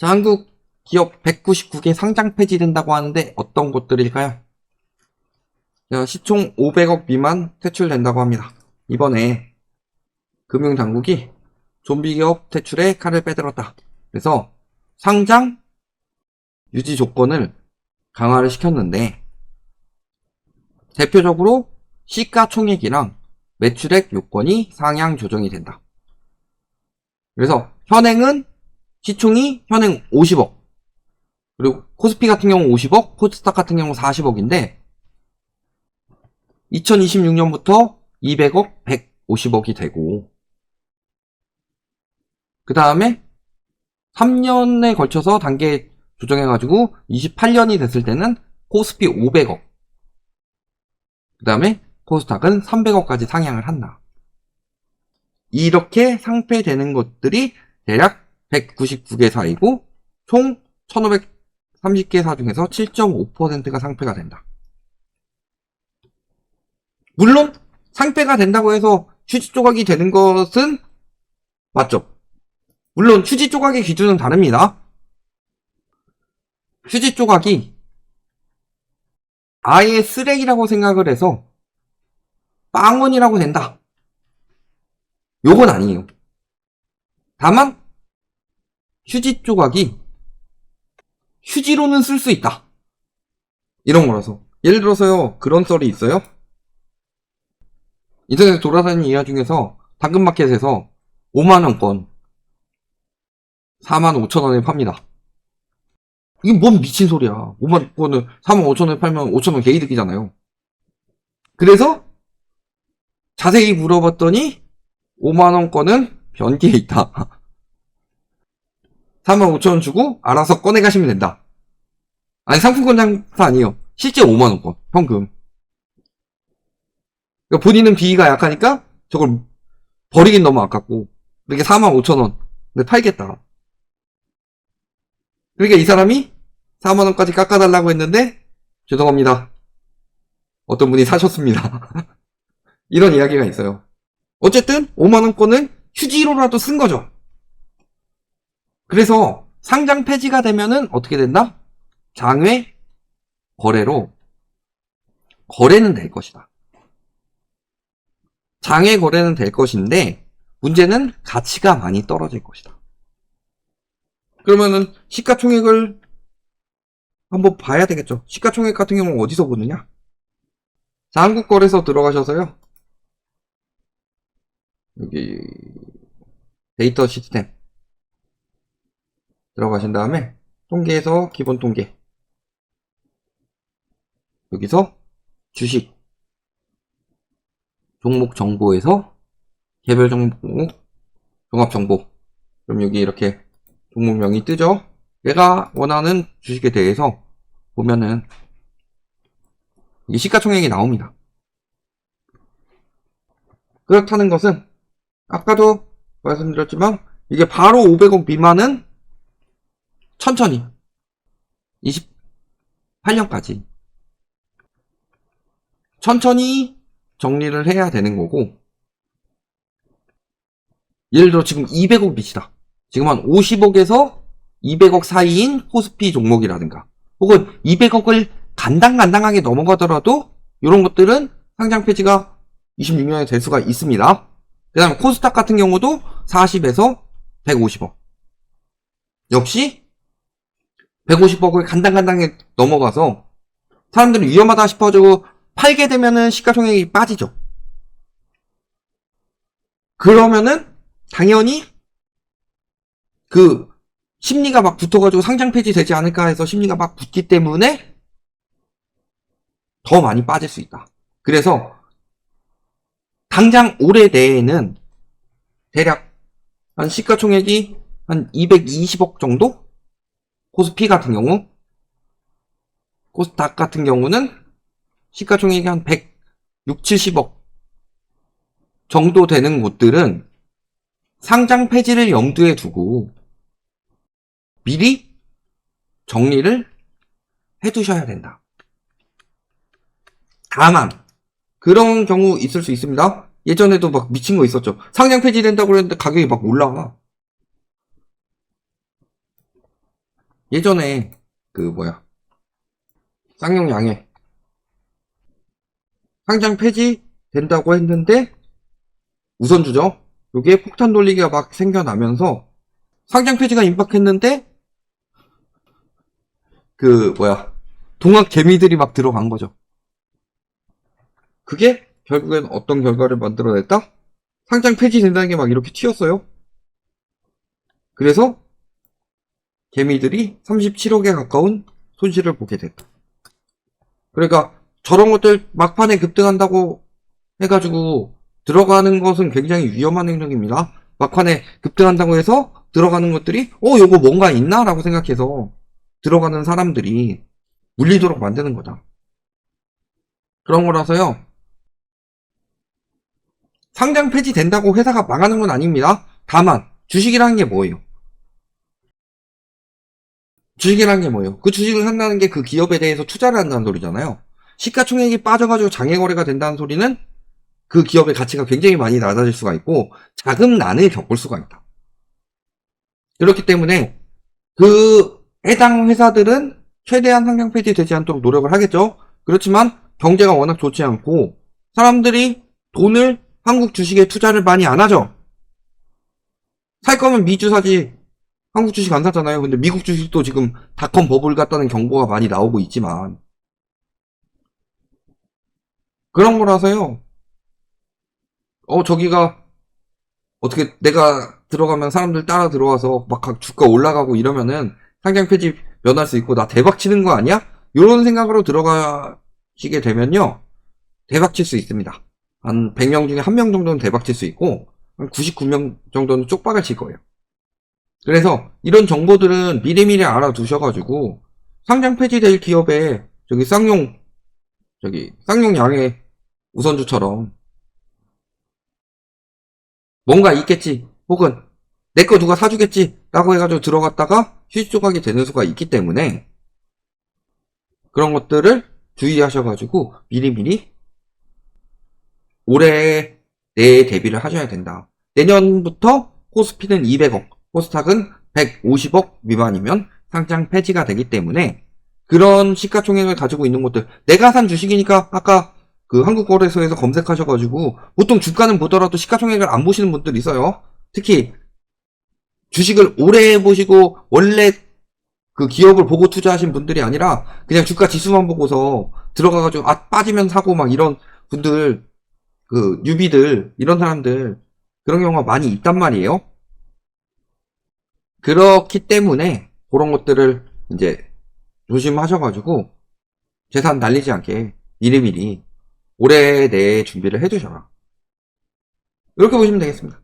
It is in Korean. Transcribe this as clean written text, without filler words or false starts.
자, 한국 기업 199개 상장 폐지된다고 하는데 어떤 곳들일까요? 자, 시총 500억 미만 퇴출된다고 합니다. 이번에 금융당국이 좀비 기업 퇴출에 칼을 빼들었다. 그래서 상장 유지 조건을 강화를 시켰는데 대표적으로 시가총액이랑 매출액 요건이 상향 조정이 된다. 그래서 현행은 시총이 현행 50억, 그리고 코스피 같은 경우 50억, 코스닥 같은 경우 40억인데 2026년부터 200억, 150억이 되고 그 다음에 3년에 걸쳐서 단계 조정해가지고 28년이 됐을 때는 코스피 500억, 그 다음에 코스닥은 300억까지 상향을 한다. 이렇게 상폐되는 것들이 대략 199개사이고 총 1530개사 중에서 7.5%가 상폐가 된다. 물론 상폐가 된다고 해서 휴지 조각이 되는 것은 맞죠? 물론 휴지 조각의 기준은 다릅니다. 휴지 조각이 아예 쓰레기라고 생각을 해서 빵원이라고 된다, 요건 아니에요. 다만 휴지 조각이 휴지로는 쓸 수 있다, 이런 거라서. 예를 들어서요, 그런 썰이 있어요. 인터넷에 돌아다니는 이야 중에서 당근마켓에서 5만원권 45,000원에 팝니다. 이게 뭔 미친 소리야. 5만원권을 45,000원에 팔면 5,000원 개이득이잖아요. 그래서 자세히 물어봤더니 5만원권은 변기에 있다. 45,000원 주고 알아서 꺼내 가시면 된다. 아니, 상품권 장사 아니에요. 실제 5만원권 현금. 그러니까 본인은 비위가 약하니까 저걸 버리긴 너무 아깝고 이렇게 45,000원 근데 팔겠다. 그러니까 이 사람이 4만원까지 깎아달라고 했는데 죄송합니다, 어떤 분이 사셨습니다. 이런 이야기가 있어요. 어쨌든 5만원권을 휴지로라도 쓴 거죠. 그래서 상장 폐지가 되면은 어떻게 된다? 장외 거래로 거래는 될 것이다. 장외 거래는 될 것인데 문제는 가치가 많이 떨어질 것이다. 그러면은 시가총액을 한번 봐야 되겠죠. 시가총액 같은 경우는 어디서 보느냐? 자, 한국거래소 들어가셔서요, 여기 데이터 시스템 들어가신 다음에 통계에서 기본 통계, 여기서 주식 종목 정보에서 개별 종목 종합 정보, 그럼 여기 이렇게 종목명이 뜨죠. 내가 원하는 주식에 대해서 보면은 이 시가총액이 나옵니다. 그렇다는 것은 아까도 말씀드렸지만 이게 바로 500억 미만은 천천히 28년까지 천천히 정리를 해야 되는 거고, 예를 들어 지금 200억 빚이다. 지금 한 50억에서 200억 사이인 코스피 종목이라든가 혹은 200억을 간당간당하게 넘어가더라도 이런 것들은 상장 폐지가 26년에 될 수가 있습니다. 그 다음에 코스닥 같은 경우도 40에서 150억, 역시 150억을 간당간당하게 넘어가서 사람들이 위험하다 싶어지고 팔게 되면은 시가총액이 빠지죠. 그러면은 당연히 그 심리가 막 붙어가지고 상장 폐지 되지 않을까 해서 심리가 막 붙기 때문에 더 많이 빠질 수 있다. 그래서 당장 올해 내에는 대략 한 시가총액이 한 220억 정도? 코스피 같은 경우, 코스닥 같은 경우는 시가총액이 한 160, 70억 정도 되는 곳들은 상장 폐지를 염두에 두고 미리 정리를 해두셔야 된다. 다만 그런 경우 있을 수 있습니다. 예전에도 막 미친 거 있었죠. 상장 폐지된다고 그랬는데 가격이 막 올라가. 예전에 그 뭐야 쌍용양해 상장 폐지 된다고 했는데 우선주죠. 요게 폭탄 돌리기가 막 생겨나면서 상장 폐지가 임박했는데 그 뭐야 동학 개미들이 막 들어간 거죠. 그게 결국엔 어떤 결과를 만들어냈다? 상장 폐지된다는 게 막 이렇게 튀었어요. 그래서 개미들이 37억에 가까운 손실을 보게 됐다. 그러니까 저런 것들 막판에 급등한다고 해가지고 들어가는 것은 굉장히 위험한 행동입니다. 막판에 급등한다고 해서 들어가는 것들이 요거 뭔가 있나? 라고 생각해서 들어가는 사람들이 물리도록 만드는 거다. 그런 거라서요. 상장 폐지된다고 회사가 망하는 건 아닙니다. 다만 주식이라는 게 뭐예요? 주식이라는 게 뭐예요? 그 주식을 산다는 게 그 기업에 대해서 투자를 한다는 소리잖아요. 시가총액이 빠져가지고 장외거래가 된다는 소리는 그 기업의 가치가 굉장히 많이 낮아질 수가 있고 자금난을 겪을 수가 있다. 그렇기 때문에 그 해당 회사들은 최대한 상장 폐지되지 않도록 노력을 하겠죠. 그렇지만 경제가 워낙 좋지 않고 사람들이 돈을 한국 주식에 투자를 많이 안 하죠. 살 거면 미주 사지 한국 주식 안 사잖아요. 근데 미국 주식도 지금 닷컴 버블 같다는 경고가 많이 나오고 있지만 그런 거라서요. 저기가 어떻게 내가 들어가면 사람들 따라 들어와서 막 주가 올라가고 이러면은 상장 폐지 면할 수 있고 나 대박 치는 거 아니야? 이런 생각으로 들어가시게 되면요. 대박 칠 수 있습니다. 한 100명 중에 1명 정도는 대박 칠 수 있고 한 99명 정도는 쪽박을 칠 거예요. 그래서 이런 정보들은 미리미리 알아두셔가지고 상장 폐지될 기업에 쌍용 양의 우선주처럼 뭔가 있겠지 혹은 내 거 누가 사주겠지 라고 해가지고 들어갔다가 휴지 조각이 되는 수가 있기 때문에 그런 것들을 주의하셔가지고 미리미리 올해 내에 대비를 하셔야 된다. 내년부터 코스피는 200억, 코스닥은 150억 미만이면 상장 폐지가 되기 때문에 그런 시가총액을 가지고 있는 것들 내가 산 주식이니까 아까 그 한국거래소에서 검색하셔가지고 보통 주가는 보더라도 시가총액을 안 보시는 분들 있어요. 특히 주식을 오래 보시고 원래 그 기업을 보고 투자하신 분들이 아니라 그냥 주가 지수만 보고서 들어가가지고 빠지면 사고 막 이런 분들 그 뉴비들 이런 사람들 그런 경우가 많이 있단 말이에요. 그렇기 때문에 그런 것들을 이제 조심하셔가지고 재산 날리지 않게 미리미리 올해 내에 준비를 해두셔라. 이렇게 보시면 되겠습니다.